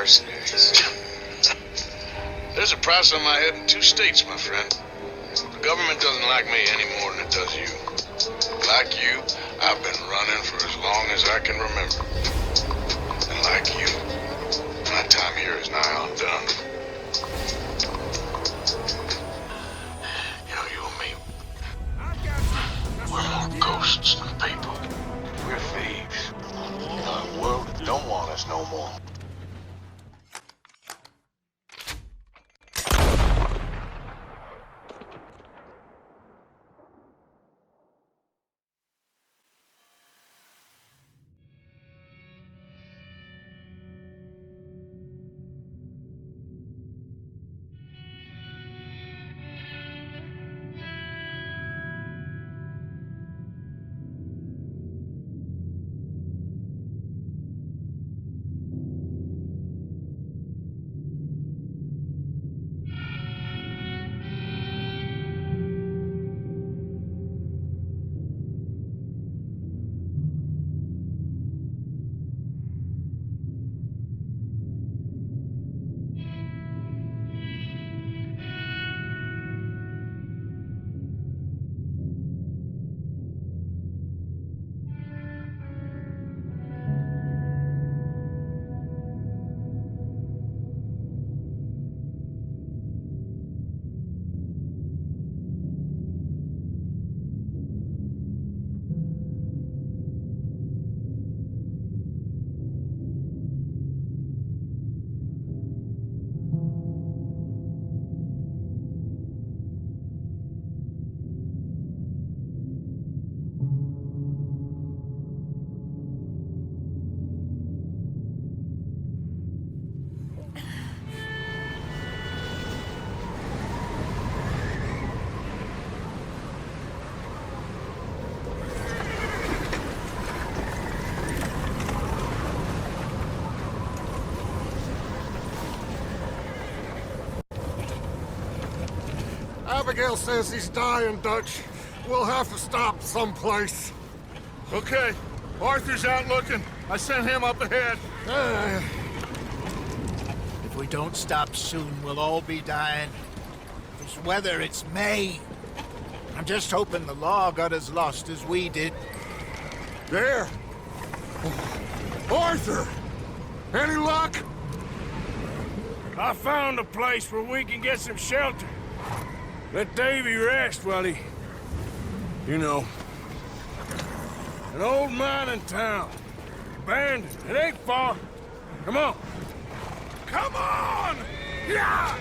mercenaries. There's a price on my head in 2 states, my friend. The government doesn't like me any more than it does you. Like you, I've been running for as long as I can remember. And like you, my time here is nigh on done. You know, you and me, we're more ghosts than people. We're thieves. The world don't want us no more. Abigail says he's dying, Dutch. We'll have to stop someplace. Okay. Arthur's out looking. I sent him up ahead. If we don't stop soon, we'll all be dying. This weather, it's May. I'm just hoping the law got as lost as we did. There. Arthur! Any luck? I found a place where we can get some shelter. Let Davy rest while he... You know. An old mining town. Abandoned. It ain't far. Come on. Come on! Yeah!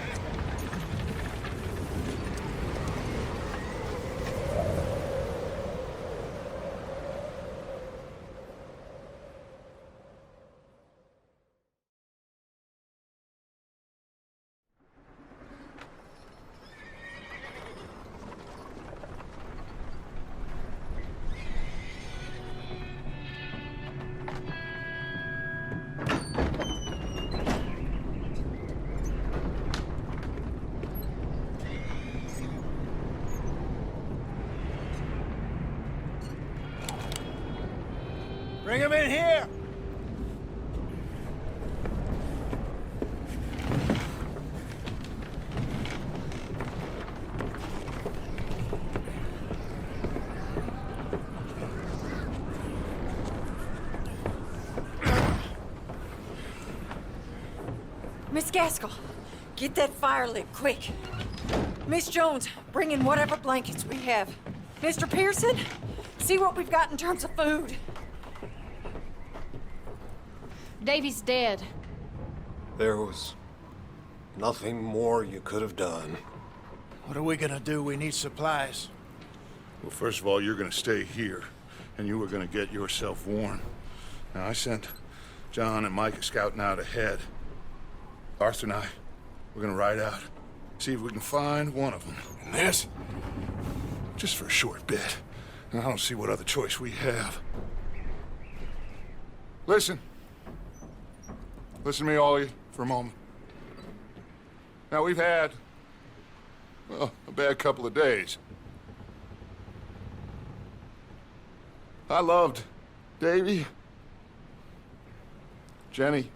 Bring him in here! Miss Gaskell, get that fire lit, quick. Miss Jones, bring in whatever blankets we have. Mr. Pearson, see what we've got in terms of food. Davy's dead. There was nothing more you could have done. What are we gonna do? We need supplies. Well, first of all, you're gonna stay here, and you were gonna get yourself warm. Now, I sent John and Micah scouting out ahead. Arthur and I, we're gonna ride out, see if we can find one of them. And this, just for a short bit. And I don't see what other choice we have. Listen. Listen to me, all of you, for a moment. Now, we've had, well, a bad couple of days. I loved Davy, Jenny,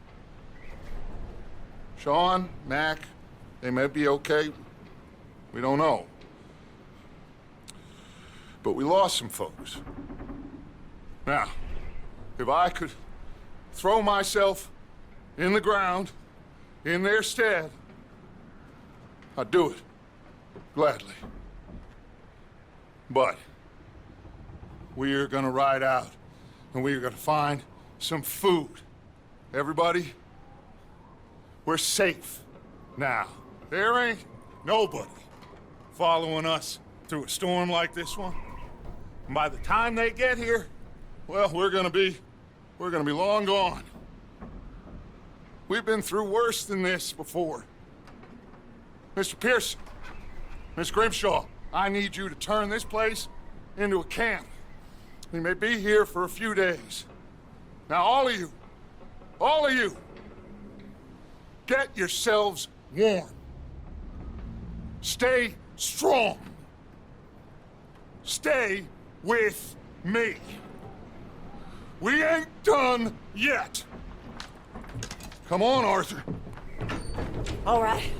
Sean, Mac, they may be okay. We don't know. But we lost some folks. Now, if I could throw myself in the ground in their stead, I'd do it. Gladly. But we are gonna ride out and we are gonna find some food. Everybody, we're safe now. There ain't nobody following us through a storm like this one. And by the time they get here, well, we're gonna be long gone. We've been through worse than this before. Mr. Pearson, Miss Grimshaw, I need you to turn this place into a camp. We may be here for a few days. Now, all of you, get yourselves warm. Stay strong. Stay with me. We ain't done yet. Come on, Arthur. All right.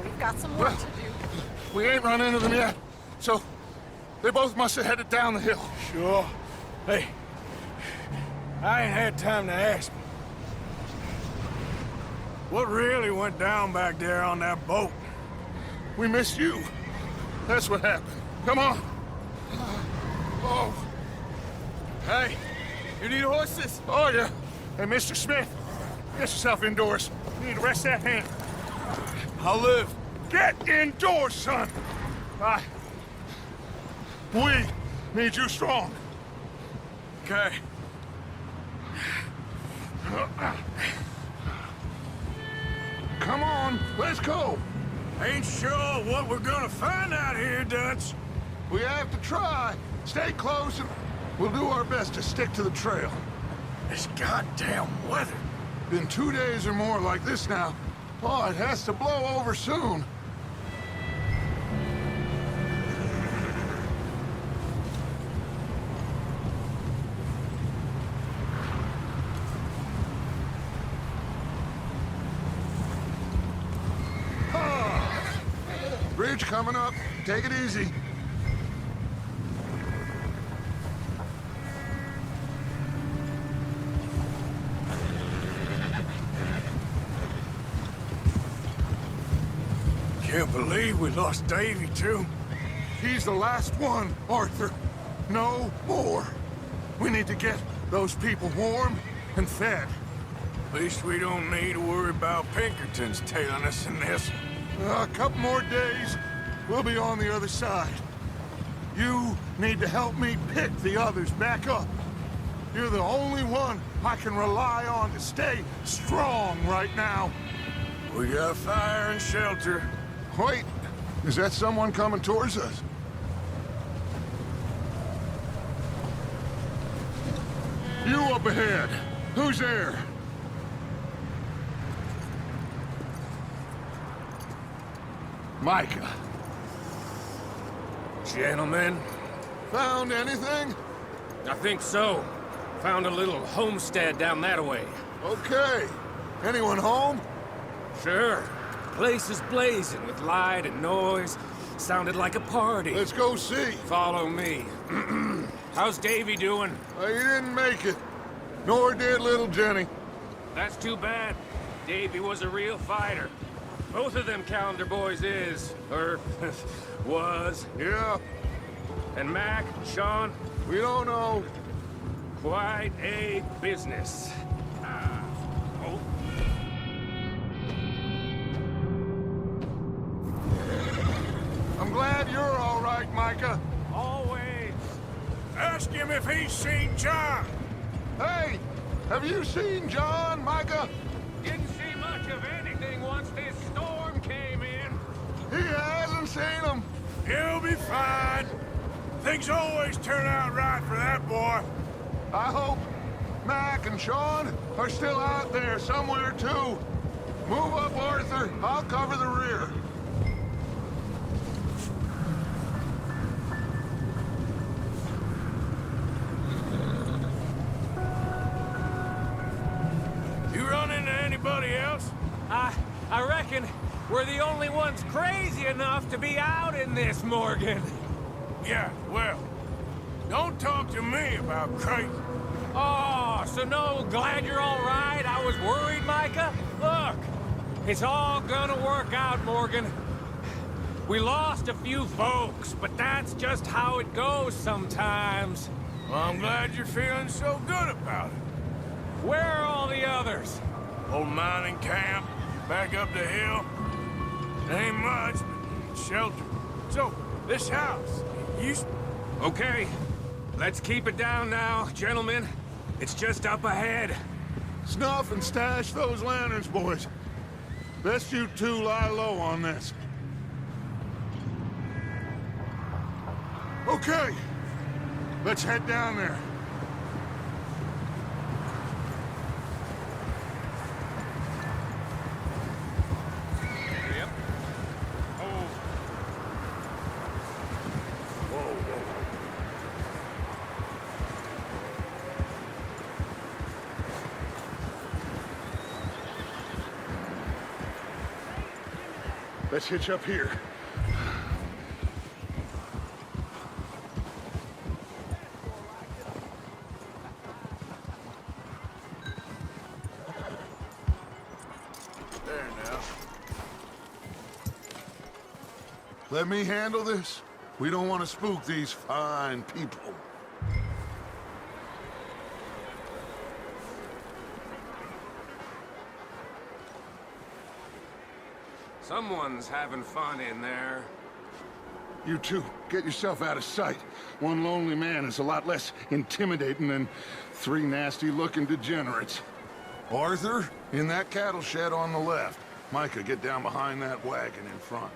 We've got some work to do. We ain't run into them yet, so they both must have headed down the hill. Sure. Hey, I ain't had time to ask. What really went down back there on that boat? We missed you. That's what happened. Come on. Oh. Hey, you need horses? Oh, yeah. Hey, Mr. Smith, get yourself indoors. You need to rest that hand. I'll live. Get indoors, son. We need you strong. Okay. Come on, let's go. Ain't sure what we're gonna find out here, Dutch. We have to try. Stay close and we'll do our best to stick to the trail. This goddamn weather. Been 2 days or more like this now. Oh, it has to blow over soon. Bridge coming up. Take it easy. Can't believe we lost Davy, too. He's the last one, Arthur. No more. We need to get those people warm and fed. At least we don't need to worry about Pinkertons tailing us in this. A couple more days, we'll be on the other side. You need to help me pick the others back up. You're the only one I can rely on to stay strong right now. We got fire and shelter. Wait, is that someone coming towards us? You up ahead. Who's there? Micah. Gentlemen, Found anything? I think so. Found a little homestead down that way. Okay. Anyone home? Sure. Place is blazing with light and noise. Sounded like a party. Let's go see. Follow me. How's Davy doing? He didn't make it. Nor did little Jenny. That's too bad. Davy was a real fighter. Both of them calendar boys is, or was. Yeah, And Mac, Sean, we don't know. quite a business. Oh. I'm glad you're all right, Micah. Always. Ask him if he's seen John. Hey, have you seen John, Micah? Didn't see much of anything once this storm came in. He hasn't seen him. He'll be fine. Things always turn out right for that boy. I hope Mac and Sean are still out there somewhere, too. Move up, Arthur. I'll cover the rear. You run into anybody else? I reckon we're the only ones crazy enough to be out in this, Morgan. Yeah, well, don't talk to me about crazy. Oh, so no, glad you're all right? I was worried, Micah. Look, it's all gonna work out, Morgan. We lost a few folks, but that's just how it goes sometimes. Well, I'm glad you're feeling so good about it. Where are all the others? Old mining camp, back up the hill. There ain't much, but shelter. So, this house, you... Okay, let's keep it down now, gentlemen. It's just up ahead. Snuff and stash those lanterns, boys. Best you two lie low on this. Okay, let's head down there. Yep. Oh. Let's hitch up here. There now. Let me handle this. We don't want to spook these fine people. Someone's having fun in there. You two, get yourself out of sight. One lonely man is a lot less intimidating than three nasty-looking degenerates. Arthur, in that cattle shed on the left. Micah, get down behind that wagon in front.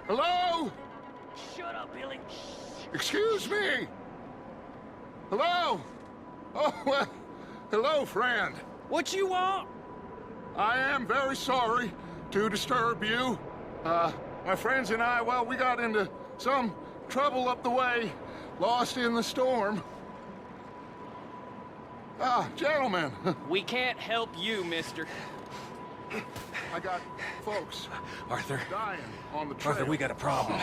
Hello? Shut up, Billy. Excuse me? Hello? Oh, well, hello, friend. What you want? I am very sorry to disturb you. My friends and I, well, we got into some trouble up the way, lost in the storm. Gentlemen, We can't help you, mister. I got folks Arthur. dying on the trail. Arthur, we got a problem.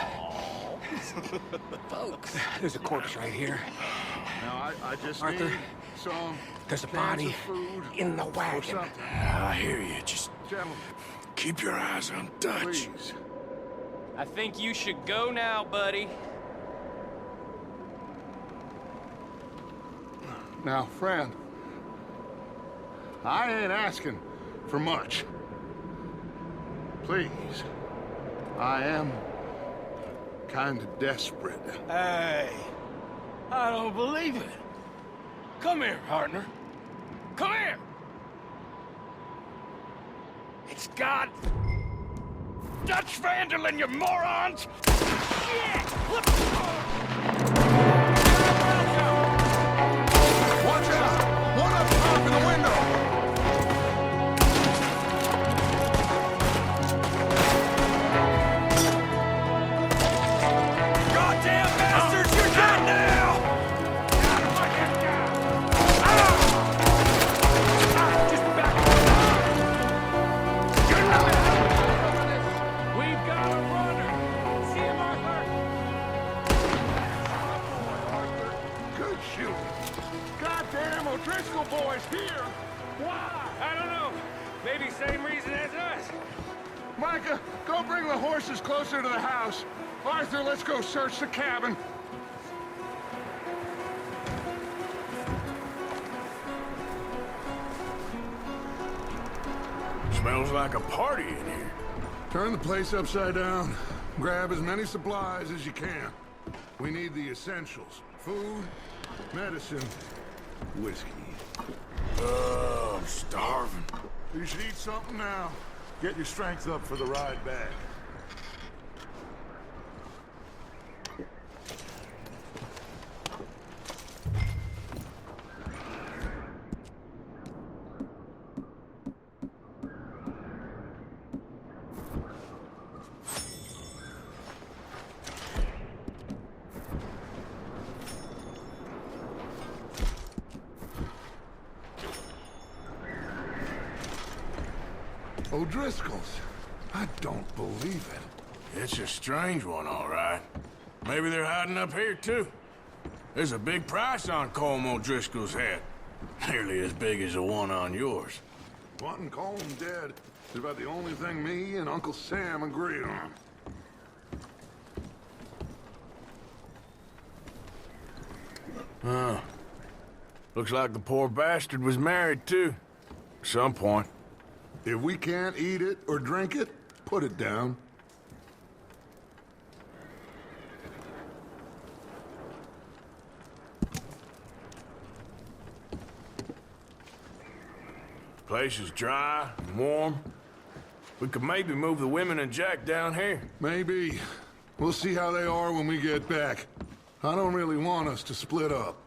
Folks. There's a corpse right here. Now, I just Arthur, need some There's a cans body of food in the or wagon. something. I hear you. Just Gentlemen, keep your eyes on Dutch. please. I think you should go now, buddy. Now, friend, I ain't asking for much. Please, I am kind of desperate. Hey, I don't believe it. Come here, partner. Come here. It's got Dutch Vanderlyn, you morons! Watch out! One up top in the window! Goddamn bastards, you're dead now! Just back. We've got a runner. See him, Arthur? Good shooting. Goddamn O'Driscoll boys here! Why? I don't know. Maybe same reason as us. Micah, go bring the horses closer to the house. Arthur, let's go search the cabin. Smells like a party in here. Turn the place upside down. Grab as many supplies as you can. We need the essentials. Food, medicine, whiskey. I'm starving. You should eat something now. Get your strength up for the ride back. O'Driscoll's. I don't believe it. It's a strange one, all right. Maybe they're hiding up here, too. There's a big price on Colm O'Driscoll's head. Nearly as big as the one on yours. Wanting Colm dead is about the only thing me and Uncle Sam agree on. Oh. Looks like the poor bastard was married, too. At some point. If we can't eat it or drink it, put it down. Place is dry and warm. We could maybe move the women and Jack down here. Maybe. We'll see how they are when we get back. I don't really want us to split up.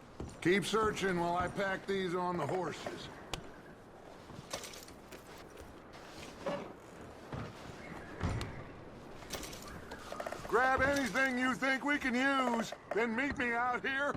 Keep searching while I pack these on the horses. Grab anything you think we can use, then meet me out here.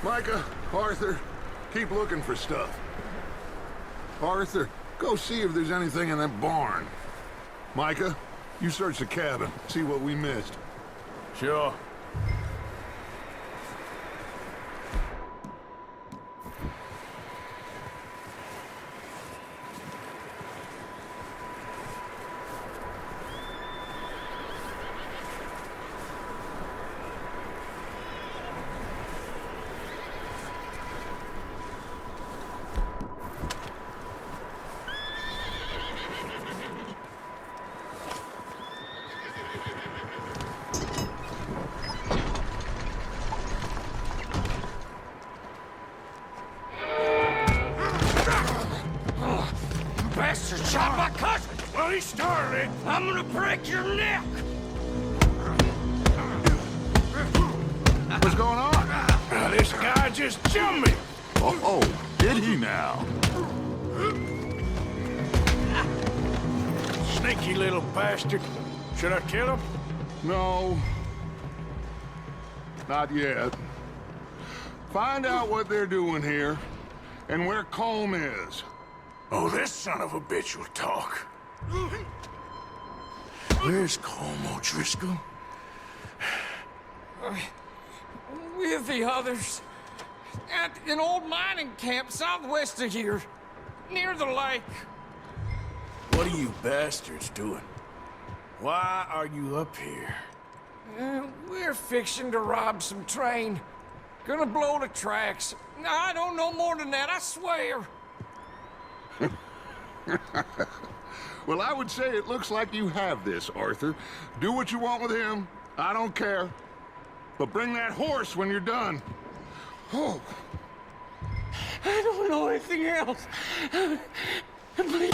Micah, Arthur, keep looking for stuff. Arthur, go see if there's anything in that barn. Micah, you search the cabin, see what we missed. Sure. Bastard shot my cousin! Well, he started it. I'm gonna break your neck! What's going on? This guy just jumped me! Oh, did he now? Sneaky little bastard. Should I kill him? No. Not yet. Find out what they're doing here, and where Colm is. Oh, this son of a bitch will talk. Where's Colm O'Driscoll? With the others. At an old mining camp southwest of here. Near the lake. What are you bastards doing? Why are you up here? We're fixing to rob some train. Gonna blow the tracks. I don't know more than that, I swear. Well, I would say it looks like you have this, Arthur. Do what you want with him. I don't care. But bring that horse when you're done. Oh. I don't know anything else. Please.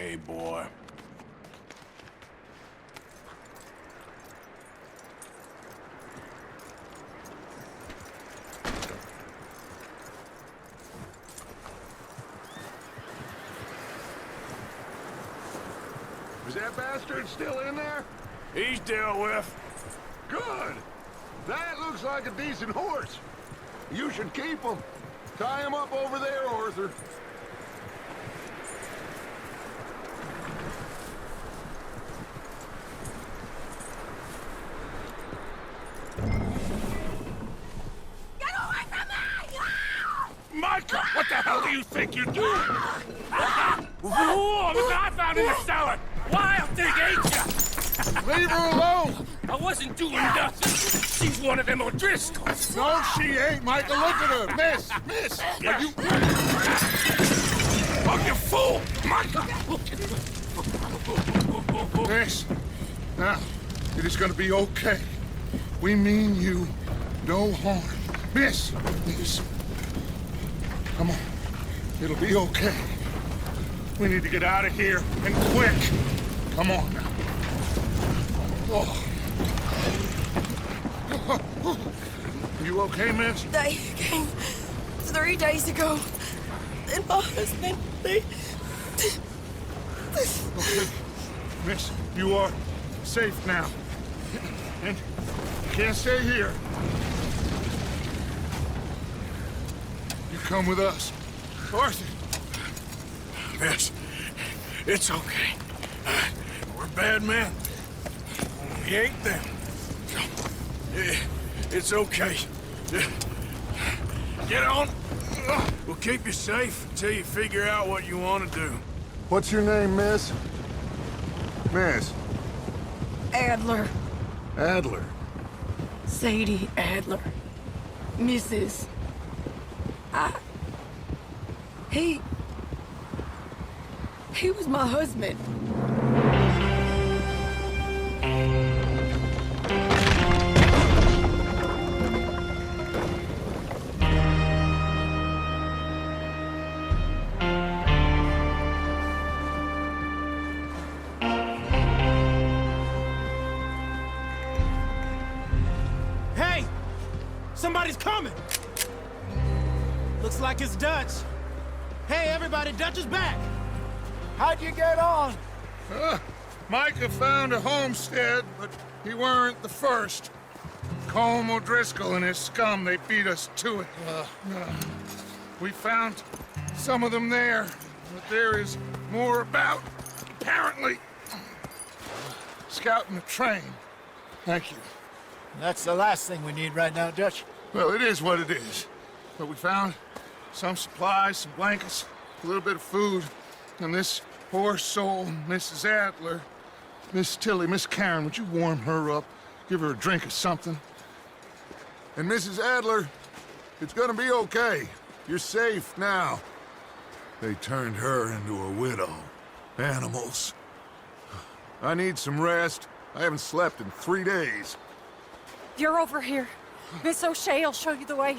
okay, boy. Is that bastard still in there? He's dealt with. Good. That looks like a decent horse. You should keep him. Tie him up over there, Arthur. Micah, what the hell do you think you're doing? Whoa, look what I found in the cellar! Wild thing, ain't ya? Leave her alone! I wasn't doing nothing. She's one of them O'Driscolls. No, she ain't, Micah. Look at her. Miss, are you... Oh, you fool! Micah! Miss, now, it is gonna be okay. We mean you no harm. Miss. Come on. It'll be okay. We need to get out of here, and quick. Come on now. Oh. You okay, miss? They came 3 days ago. And my husband, they... Okay. Miss, you are safe now. And you can't stay here. You come with us. Arthur. Miss, it's okay. We're bad men. We ain't them. It's okay. Get on. We'll keep you safe until you figure out what you want to do. What's your name, miss? Miss. Adler. Adler. Sadie Adler. Mrs. He was my husband. Hey! Somebody's coming! Looks like it's Dutch. Hey, everybody, Dutch is back! How'd you get on? Micah found a homestead, but he weren't the first. Colm O'Driscoll and his scum, they beat us to it. We found some of them there, but there is more about, apparently. Scouting the train. Thank you. That's the last thing we need right now, Dutch. Well, it is what it is. But we found some supplies, some blankets, a little bit of food, and this poor soul, Mrs. Adler, Miss Tilly, Miss Karen, would you warm her up? Give her a drink or something? And Mrs. Adler, it's gonna be okay. You're safe now. They turned her into a widow. Animals. I need some rest. I haven't slept in 3 days. You're over here. Miss O'Shea will show you the way.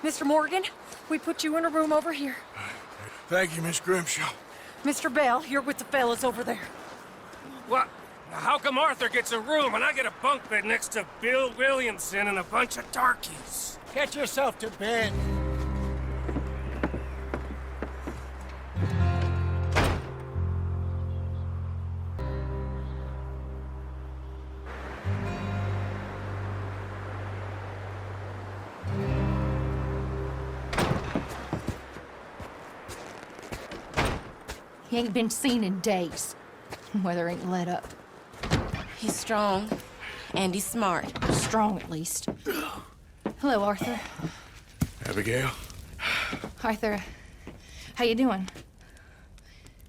Mr. Morgan, we put you in a room over here. Thank you, Miss Grimshaw. Mr. Bell, you're with the fellas over there. What? How come Arthur gets a room and I get a bunk bed next to Bill Williamson and a bunch of darkies? Get yourself to bed. He ain't been seen in days. Weather ain't let up. He's strong. And he's smart. Strong, at least. Hello, Arthur. Abigail? Arthur, how you doing?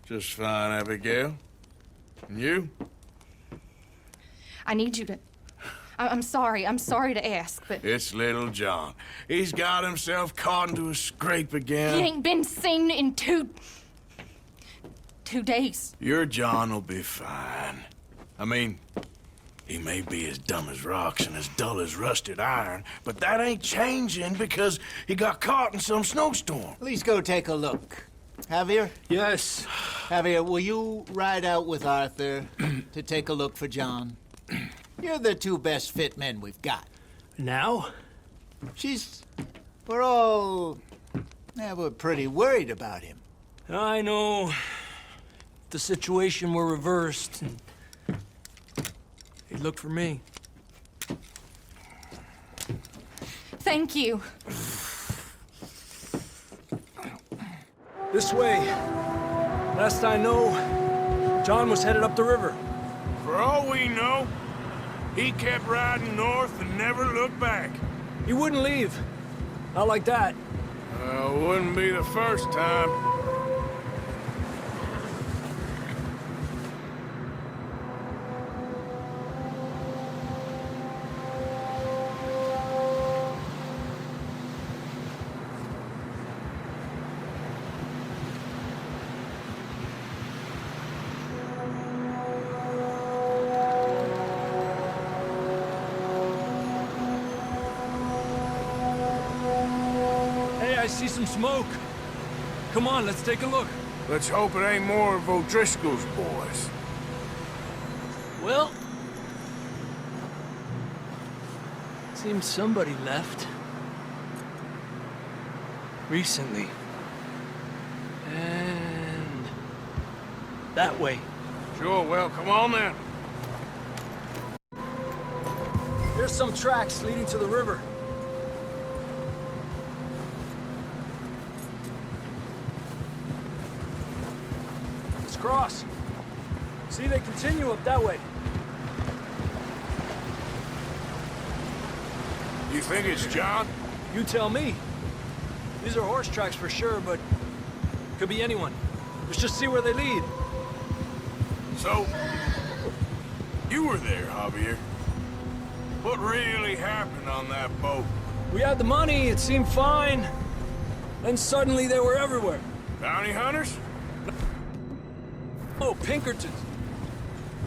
Just fine, Abigail. And you? I need you to... I'm sorry to ask, but... It's little John. He's got himself caught into a scrape again. He ain't been seen in 2 days. Your John will be fine. I mean, he may be as dumb as rocks and as dull as rusted iron, but that ain't changing because he got caught in some snowstorm. Please go take a look. Javier? Yes. Javier, will you ride out with Arthur to take a look for John? You're the two best fit men we've got. Now? We're all... Yeah, we're pretty worried about him. I know. If the situation were reversed, and he'd look for me. Thank you. This way. Last I know, John was headed up the river. For all we know, he kept riding north and never looked back. He wouldn't leave. Not like that. Wouldn't be the first time. I see some smoke. Come on, let's take a look. Let's hope it ain't more of O'Driscoll's boys. Well... seems somebody left. Recently. And... that way. Sure, well, come on then. There's some tracks leading to the river. Cross. See, they continue up that way. You think it's John? You tell me. These are horse tracks for sure, but could be anyone. Let's just see where they lead. So, you were there, Javier. What really happened on that boat? We had the money, it seemed fine. Then suddenly they were everywhere. Bounty hunters? Oh, Pinkertons.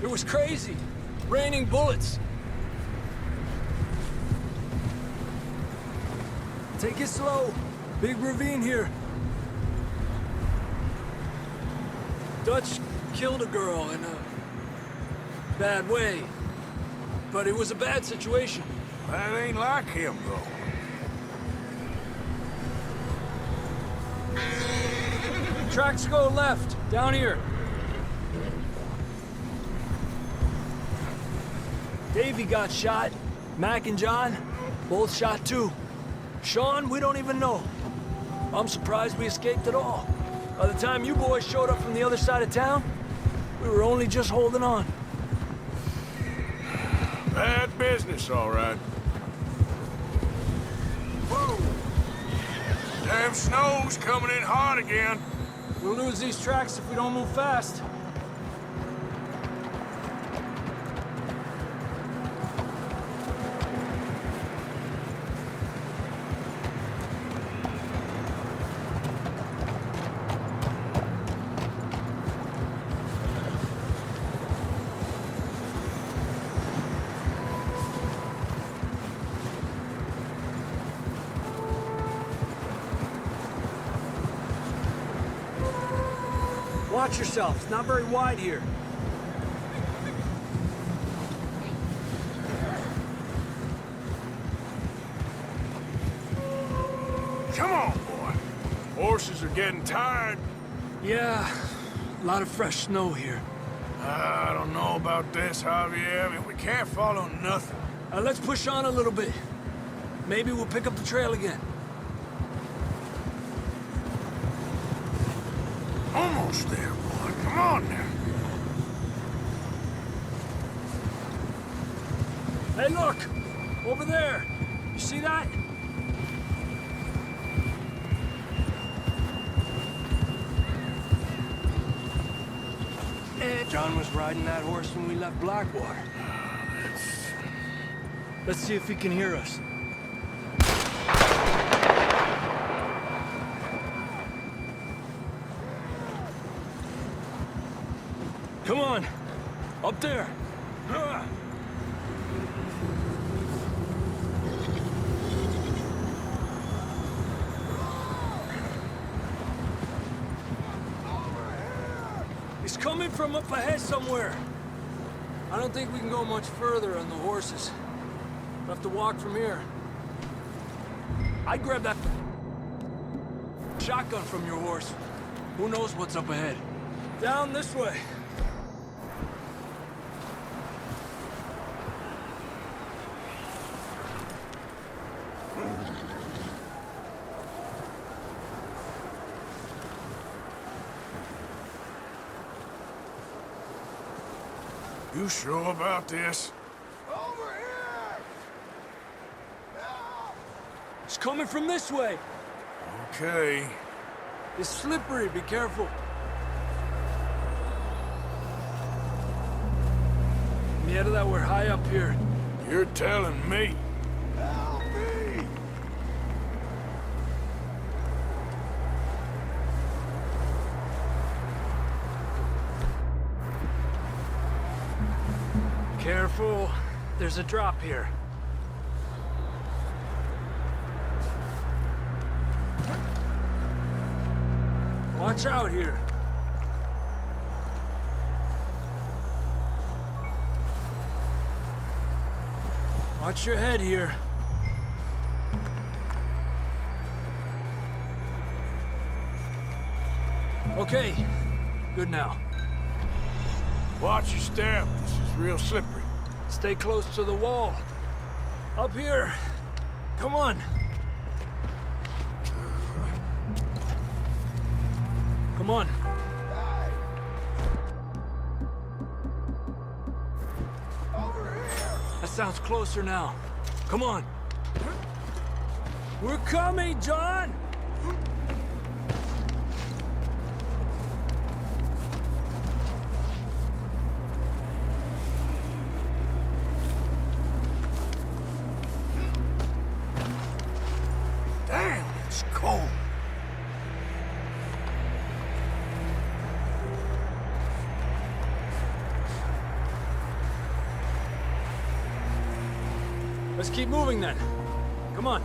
It was crazy. Raining bullets. Take it slow. Big ravine here. Dutch killed a girl in a bad way. But it was a bad situation. That ain't like him, though. Tracks go left, down here. Davey got shot. Mac and John, both shot too. Sean, we don't even know. I'm surprised we escaped at all. By the time you boys showed up from the other side of town, we were only just holding on. Bad business, all right. Whoa! Damn snow's coming in hot again. We'll lose these tracks if we don't move fast. Watch yourself. It's not very wide here. Come on, boy. Horses are getting tired. Yeah, a lot of fresh snow here. I don't know about this, Javier. I mean, we can't follow nothing. Let's push on a little bit. Maybe we'll pick up the trail again. Almost there, boy. Come on now. Hey, look! Over there! You see that? John was riding that horse when we left Blackwater. Let's see if he can hear us. Come on! Up there! It's coming from up ahead somewhere. I don't think we can go much further on the horses. We'll have to walk from here. I'd grab that shotgun from your horse. Who knows what's up ahead? Down this way. You sure about this? Over here! It's coming from this way. Okay. It's slippery, be careful. Yeah, that we're high up here. You're telling me. Help me! Careful. There's a drop here. Watch out here. Watch your head here. Okay, good now. Watch your step. This is real slippery. Stay close to the wall. Up here. Come on. Come on. That sounds closer now. Come on. We're coming, John! Damn, it's cold. Let's keep moving then. Come on.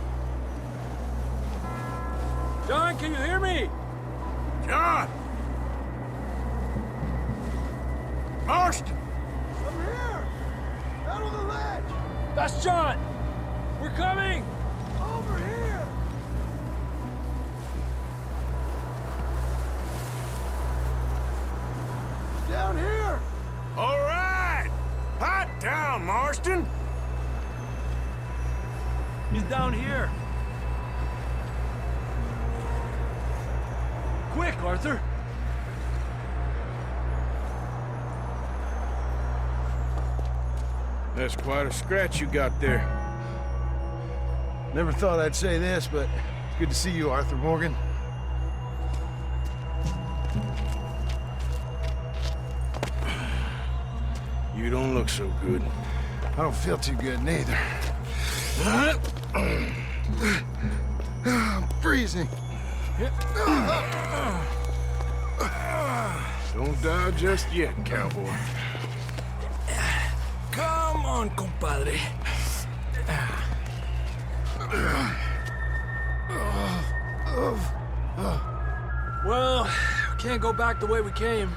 John, can you hear me? John! Marston! I'm here! Out on the ledge! That's John! We're coming! Over here! Down here! All right! Hot down, Marston! He's down here. Quick, Arthur! That's quite a scratch you got there. Never thought I'd say this, but it's good to see you, Arthur Morgan. You don't look so good. I don't feel too good, neither. I'm freezing. Don't die just yet, cowboy. Come on, compadre. Well, we can't go back the way we came.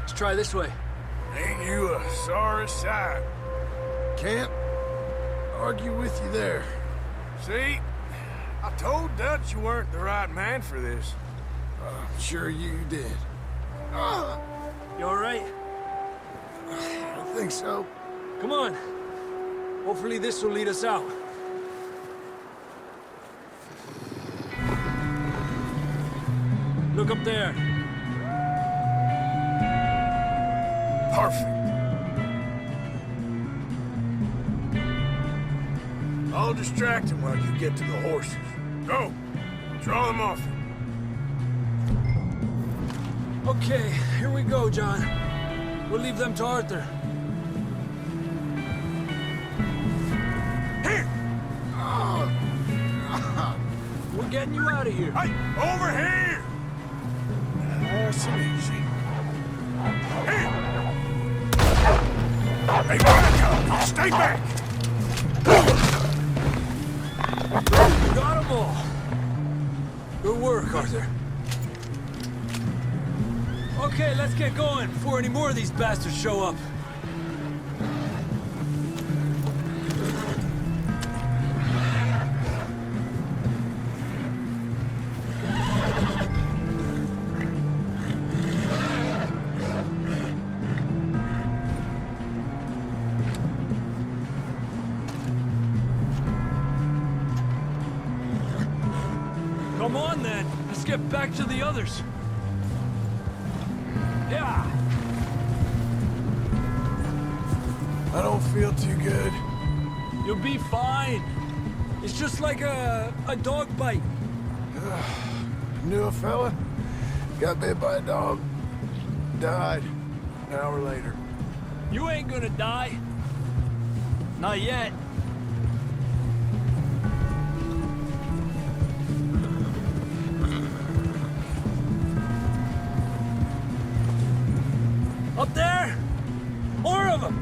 Let's try this way. Ain't you a sorry sight? Can't argue with you there. See? I told Dutch you weren't the right man for this. Sure you did. You all right? I think so. Come on. Hopefully this will lead us out. Look up there. Perfect. I'll distract him while you get to the horses. Go. Draw them off. Okay, here we go, John. We'll leave them to Arthur. Here! We're getting you out of here. Hey, over here! Nice and easy. Here! Hey, back up! Stay back! You got them all. Good work, Arthur. Okay, let's get going before any more of these bastards show up. Come on, then. Let's get back to the others. Yeah. I don't feel too good. You'll be fine. It's just like a dog bite. Knew a fella, got bit by a dog, died an hour later. You ain't gonna die. Not yet. Up there! More of them!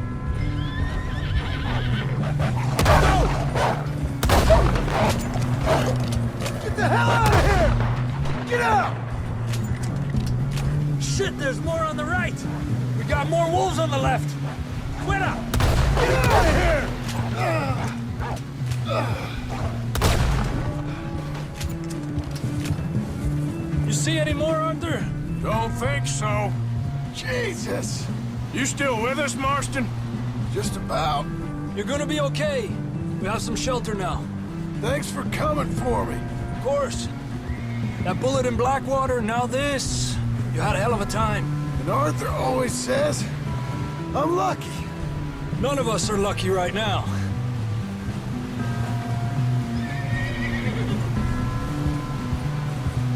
Get the hell out of here! Get out! Shit, there's more on the right! We got more wolves on the left! Quit up! Get out of here! You see any more, Arthur? Don't think so. Jesus! You still with us, Marston? Just about. You're gonna be okay. We have some shelter now. Thanks for coming for me. Of course. That bullet in Blackwater, now this. You had a hell of a time. And Arthur always says, I'm lucky. None of us are lucky right now.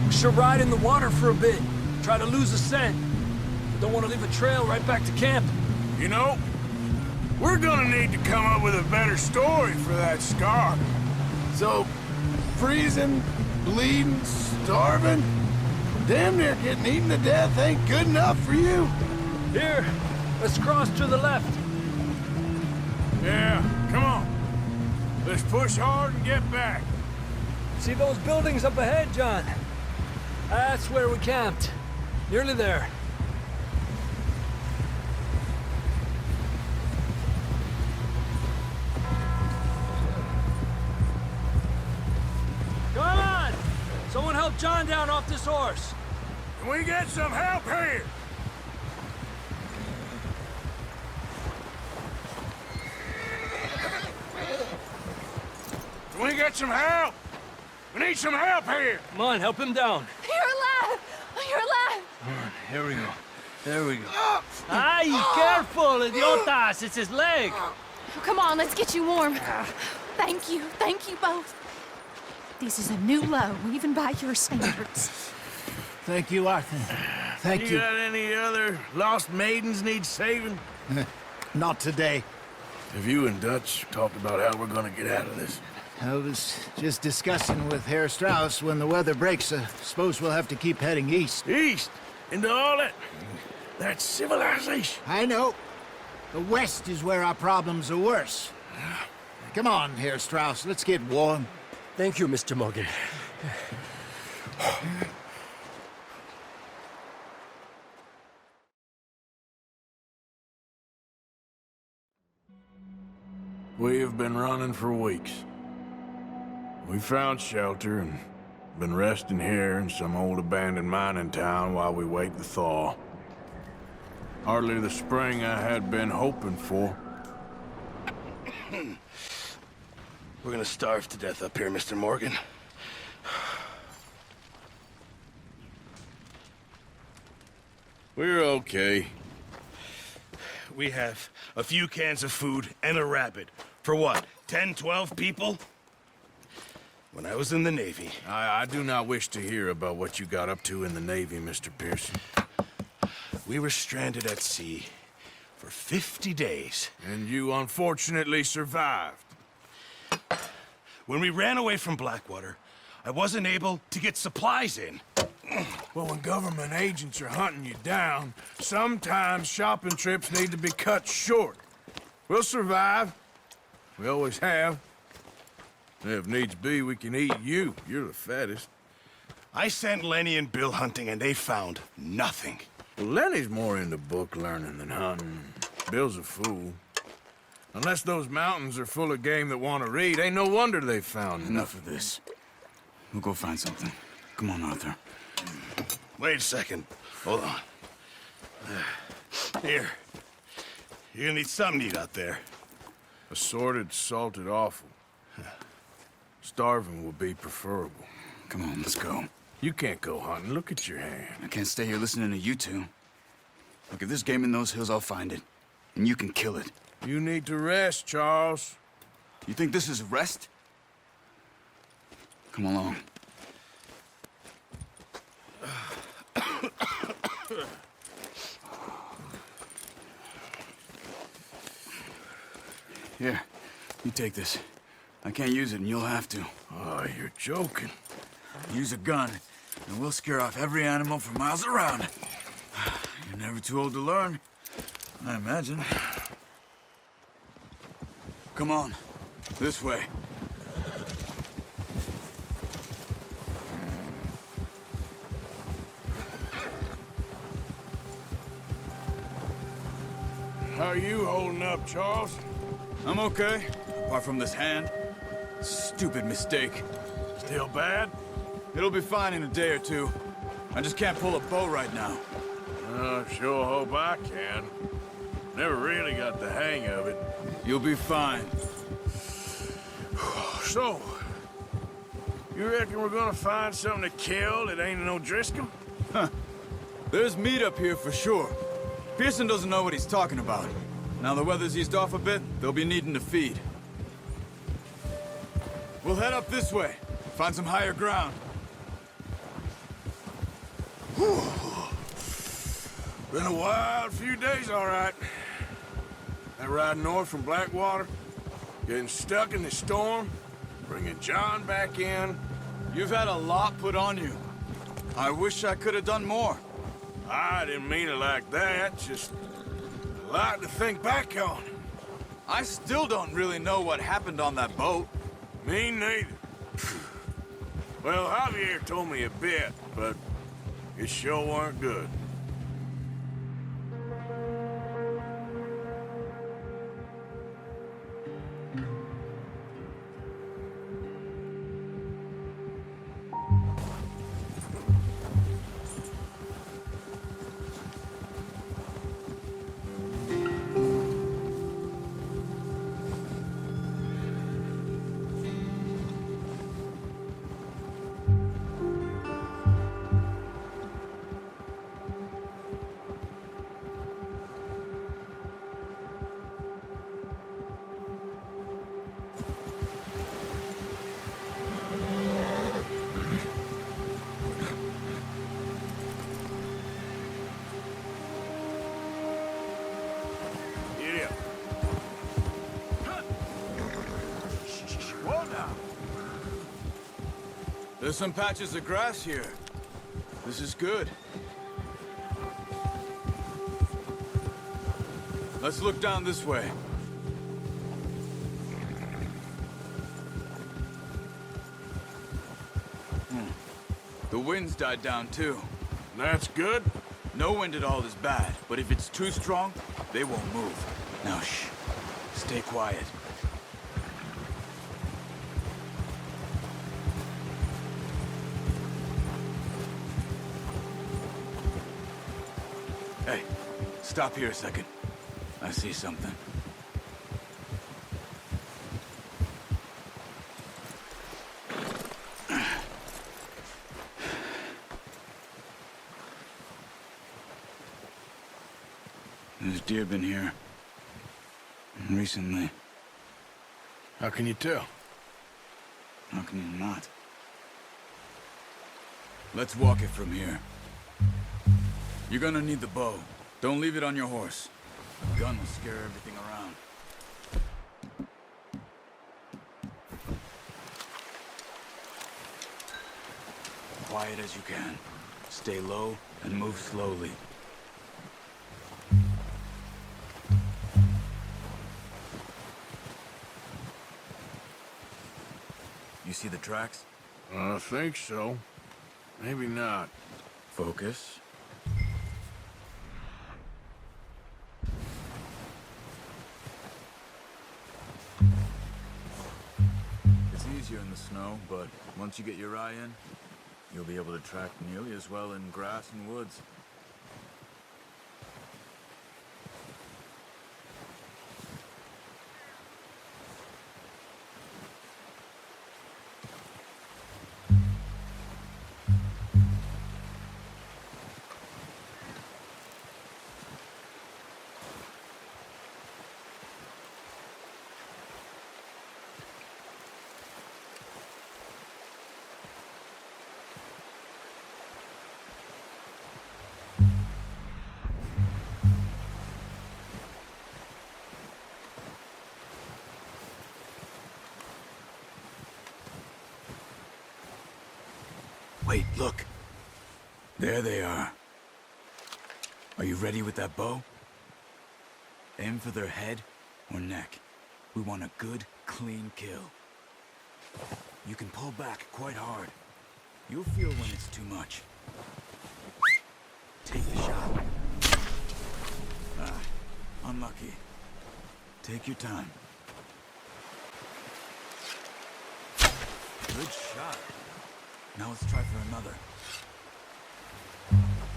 We should ride in the water for a bit. Try to lose a scent. Don't want to leave a trail right back to camp. You know, we're gonna need to come up with a better story for that scar. So, freezing, bleeding, starving, damn near getting eaten to death ain't good enough for you? Here, let's cross to the left. Yeah, come on. Let's push hard and get back. See those buildings up ahead, John? That's where we camped. Nearly there. Come on! Someone help John down off this horse. Can we get some help here? Can we get some help? We need some help here. Come on, help him down. You're alive! You're alive! Come on, here we go. There we go. Ay, careful, idiotas! It's his leg. Come on, let's get you warm. Thank you both. This is a new low, even by your standards. Thank you, Arthur. Thank you. You got any other lost maidens need saving? Not today. Have you and Dutch talked about how we're gonna get out of this? I was just discussing with Herr Strauss when the weather breaks. Suppose we'll have to keep heading east. East? Into all that civilization? I know. The west is where our problems are worse. Come on, Herr Strauss, let's get warm. Thank you, Mr. Morgan. We have been running for weeks. We found shelter and been resting here in some old abandoned mining town while we wait the thaw. Hardly the spring I had been hoping for. We're gonna starve to death up here, Mr. Morgan. We're okay. We have a few cans of food and a rabbit. For what, 10, 12 people? When I was in the Navy... I do not wish to hear about what you got up to in the Navy, Mr. Pearson. We were stranded at sea for 50 days. And you unfortunately survived. When we ran away from Blackwater, I wasn't able to get supplies in. Well, when government agents are hunting you down, sometimes shopping trips need to be cut short. We'll survive. We always have. If needs be, we can eat you. You're the fattest. I sent Lenny and Bill hunting, and they found nothing. Well, Lenny's more into book learning than hunting. Bill's a fool. Unless those mountains are full of game that want to read, ain't no wonder they found Enough of this. We'll go find something. Come on, Arthur. Wait a second. Hold on. Here. You're gonna need something to eat out there. Assorted, salted offal. Starving would be preferable. Come on, let's go. You can't go hunting. Look at your hand. I can't stay here listening to you two. Look, if there's game in those hills, I'll find it. And you can kill it. You need to rest, Charles. You think this is rest? Come along. Here, you take this. I can't use it, and you'll have to. Oh, you're joking. Use a gun, and we'll scare off every animal for miles around. You're never too old to learn, I imagine. Come on, this way. How are you holding up, Charles? I'm okay, apart from this hand. Stupid mistake. Still bad? It'll be fine in a day or two. I just can't pull a bow right now. Sure hope I can. Never really got the hang of it. You'll be fine. So, you reckon we're gonna find something to kill that ain't no Driscoll? Huh. There's meat up here for sure. Pearson doesn't know what he's talking about. Now the weather's eased off a bit, they'll be needing to feed. We'll head up this way. Find some higher ground. Whew. Been a wild few days, all right. That ride north from Blackwater, getting stuck in the storm, bringing John back in. You've had a lot put on you. I wish I could have done more. I didn't mean it like that, just a lot to think back on. I still don't really know what happened on that boat. Me neither. Well, Javier told me a bit, but it sure weren't good. There's some patches of grass here. This is good. Let's look down this way. The wind's died down too. That's good. No wind at all is bad, but if it's too strong, they won't move. Now shh. Stay quiet. Hey, stop here a second. I see something. There's deer been here. Recently. How can you tell? How can you not? Let's walk it from here. You're gonna need the bow. Don't leave it on your horse. A gun will scare everything around. Quiet as you can. Stay low and move slowly. You see the tracks? I think so. Maybe not. Focus. here in the snow, but once you get your eye in, you'll be able to track nearly as well in grass and woods. Wait, look. There they are. Are you ready with that bow? Aim for their head or neck. We want a good, clean kill. You can pull back quite hard. You'll feel when it's too much. Take the shot. Ah, unlucky. Take your time. Good shot. Now let's try for another.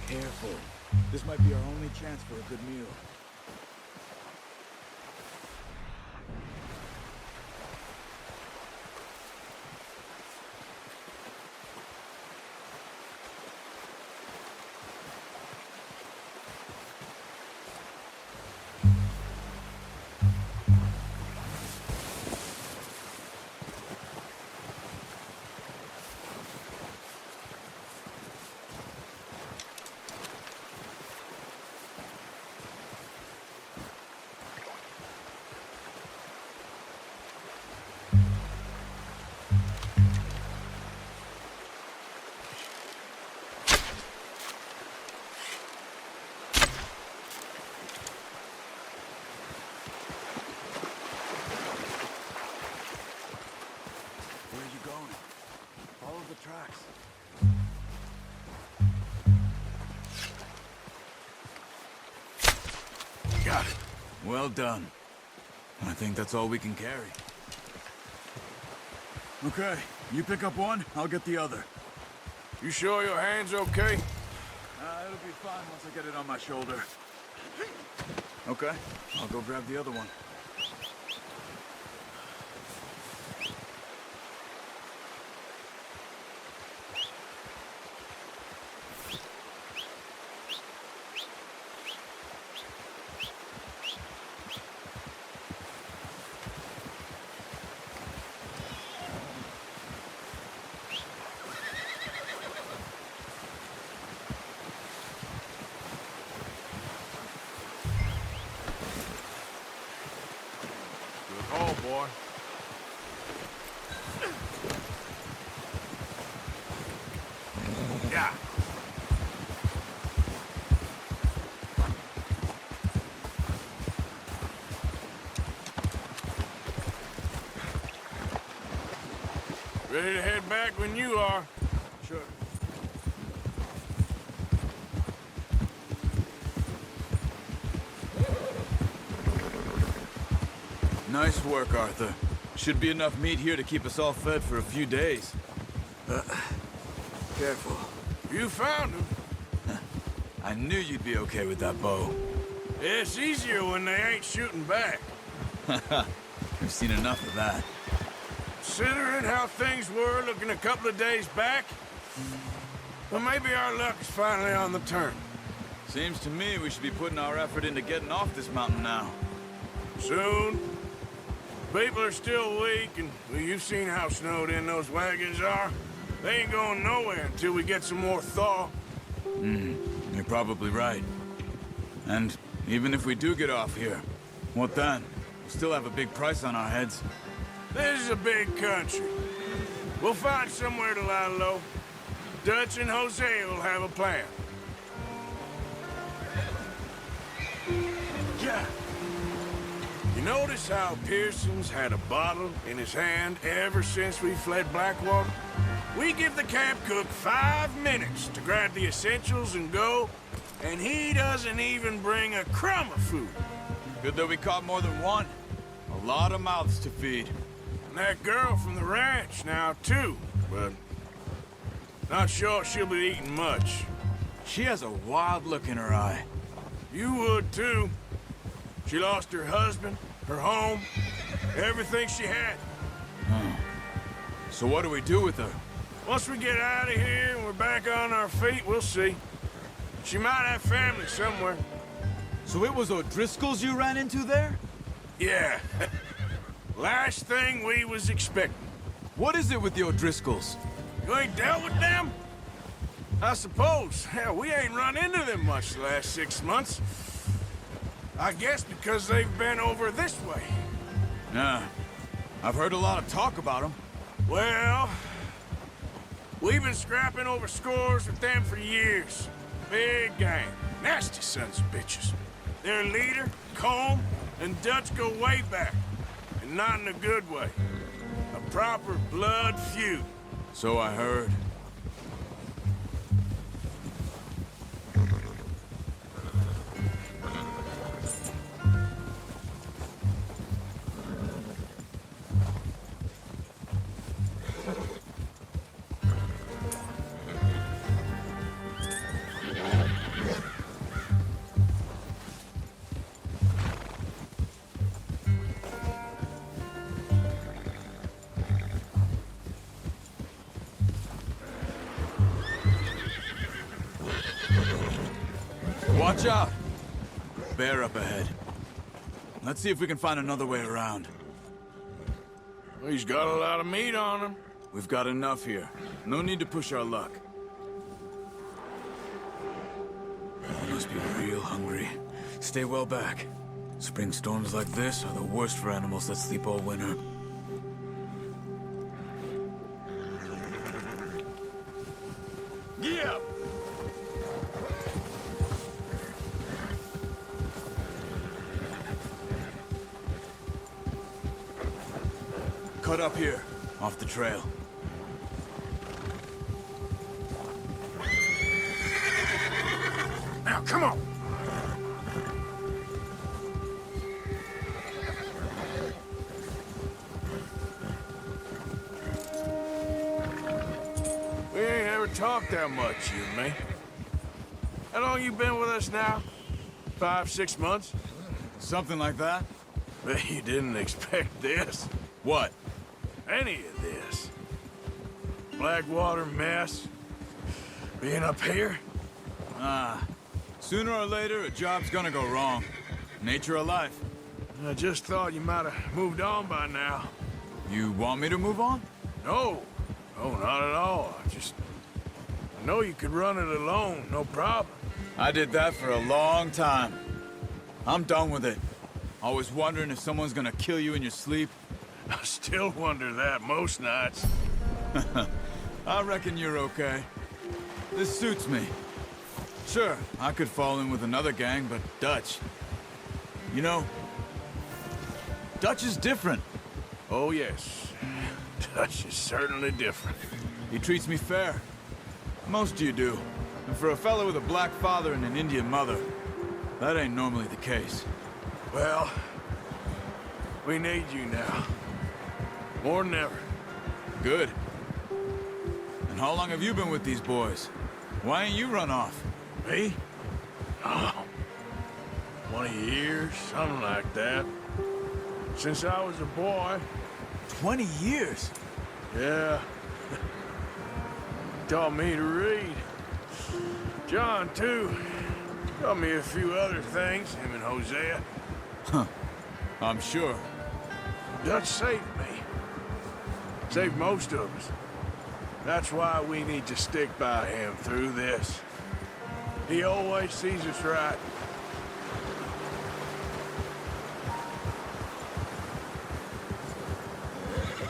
Careful. This might be our only chance for a good meal. Tracks. Got it. Well done. I think that's all we can carry. Okay, you pick up one, I'll get the other. You sure your hand's okay? It'll be fine once I get it on my shoulder. Okay, I'll go grab the other one. Oh, boy. Yeah. Ready to head back when you are. Sure. Nice work, Arthur. Should be enough meat here to keep us all fed for a few days. Careful. You found him. I knew you'd be okay with that bow. It's easier when they ain't shooting back. We've seen enough of that. Considering how things were looking a couple of days back, well, maybe our luck is finally on the turn. Seems to me we should be putting our effort into getting off this mountain now. Soon. People are still weak, and well, you've seen how snowed in those wagons are. They ain't going nowhere until we get some more thaw. You're probably right. And even if we do get off here, what then? We'll still have a big price on our heads. This is a big country. We'll find somewhere to lie low. Dutch and Jose will have a plan. Yeah. You notice how Pearson's had a bottle in his hand ever since we fled Blackwater? We give the camp cook 5 minutes to grab the essentials and go, and he doesn't even bring a crumb of food. Good that we caught more than one. A lot of mouths to feed. And that girl from the ranch now, too, but not sure she'll be eating much. She has a wild look in her eye. You would, too. She lost her husband, her home, everything she had. So what do we do with her? Once we get out of here and we're back on our feet, we'll see. She might have family somewhere. So it was O'Driscoll's you ran into there? Yeah. Last thing we was expecting. What is it with the O'Driscolls? You ain't dealt with them? I suppose. Hell, we ain't run into them much the last 6 months. I guess because they've been over this way. Nah. I've heard a lot of talk about them. Well, we've been scrapping over scores with them for years. Big gang. Nasty sons of bitches. Their leader, Colm, and Dutch go way back. And not in a good way. A proper blood feud. So I heard. Watch out! Bear up ahead. Let's see if we can find another way around. Well, he's got a lot of meat on him. We've got enough here. No need to push our luck. You must be real hungry. Stay well back. Spring storms like this are the worst for animals that sleep all winter. Yeah! Cut up here, off the trail. Now, come on! We ain't ever talked that much, you and me. How long you been with us now? 5, 6 months? Something like that? Bet you didn't expect this. What? Any of this. Blackwater mess. Being up here. Sooner or later, a job's gonna go wrong. Nature of life. I just thought you might have moved on by now. You want me to move on? No. No, not at all. I know you could run it alone, no problem. I did that for a long time. I'm done with it. Always wondering if someone's gonna kill you in your sleep. I still wonder that most nights. I reckon you're okay. This suits me. Sure, I could fall in with another gang, but Dutch... You know, Dutch is different. Oh, yes. Dutch is certainly different. He treats me fair. Most of you do. And for a fella with a black father and an Indian mother, that ain't normally the case. Well, we need you now. More than ever. Good. And how long have you been with these boys? Why ain't you run off? Me? Oh, 20 years, something like that. Since I was a boy. 20 years? Yeah. Taught me to read. John, too. Taught me a few other things, him and Hosea. Huh. I'm sure. Dutch saved me. Saved most of us. That's why we need to stick by him through this. He always sees us right.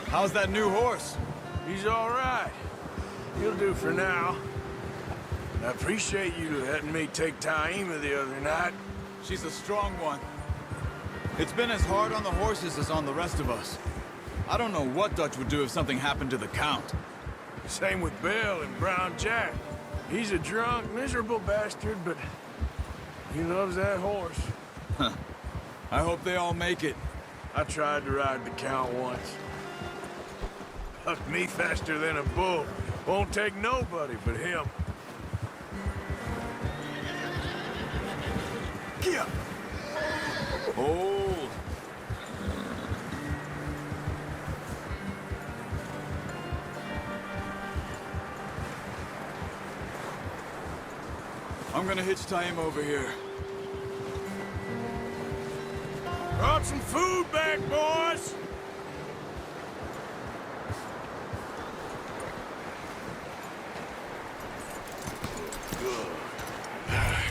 How's that new horse? He's all right. He'll do for now. I appreciate you letting me take Taima the other night. She's a strong one. It's been as hard on the horses as on the rest of us. I don't know what Dutch would do if something happened to the Count. Same with Bill and Brown Jack. He's a drunk, miserable bastard, but he loves that horse. I hope they all make it. I tried to ride the Count once. Fuck me faster than a bull. Won't take nobody but him. Yeah. Hold. I'm gonna hitch tie him over here. Brought some food back, boys!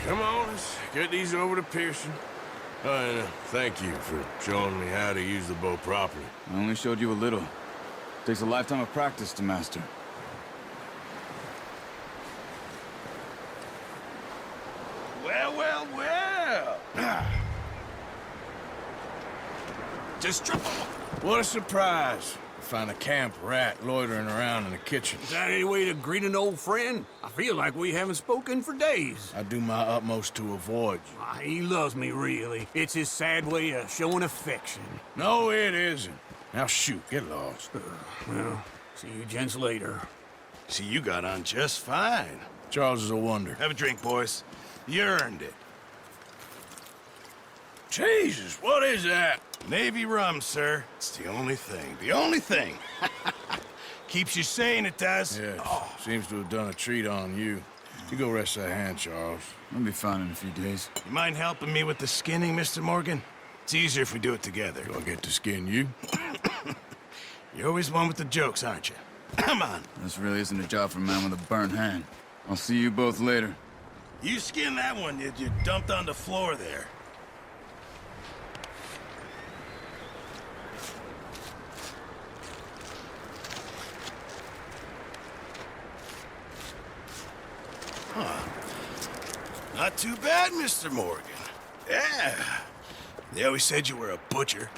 Come on, let's get these over to Pearson. And thank you for showing me how to use the bow properly. I only showed you a little. Takes a lifetime of practice to master. Well, well, well. Just triple. What a surprise. Find a camp rat loitering around in the kitchen. Is that any way to greet an old friend? I feel like we haven't spoken for days. I do my utmost to avoid you. He loves me, really. It's his sad way of showing affection. No, it isn't. Now shoot, get lost. Well, see you gents later. See, you got on just fine. Charles is a wonder. Have a drink, boys. You earned it. Jesus, what is that? Navy rum, sir. It's the only thing. The only thing. Keeps you sane, it does. Yes. Seems to have done a treat on you. You go rest that hand, Charles. I'll be fine in a few days. You mind helping me with the skinning, Mr. Morgan? It's easier if we do it together. Do I get to skin you? You're always one with the jokes, aren't you? Come on. This really isn't a job for a man with a burnt hand. I'll see you both later. You skinned that one you dumped on the floor there. Huh. Not too bad, Mr. Morgan. Yeah. They always said you were a butcher.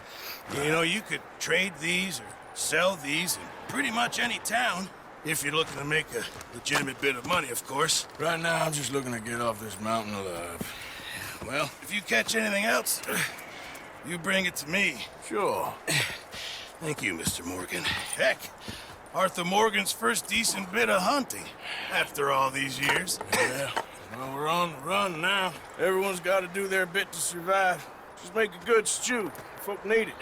You know, you could trade these or sell these in pretty much any town. If you're looking to make a legitimate bit of money, of course. Right now, I'm just looking to get off this mountain alive. Well, if you catch anything else, you bring it to me. Sure. Thank you, Mr. Morgan. Heck, Arthur Morgan's first decent bit of hunting after all these years. Yeah, well, we're on the run now. Everyone's got to do their bit to survive. Just make a good stew. Folk need it.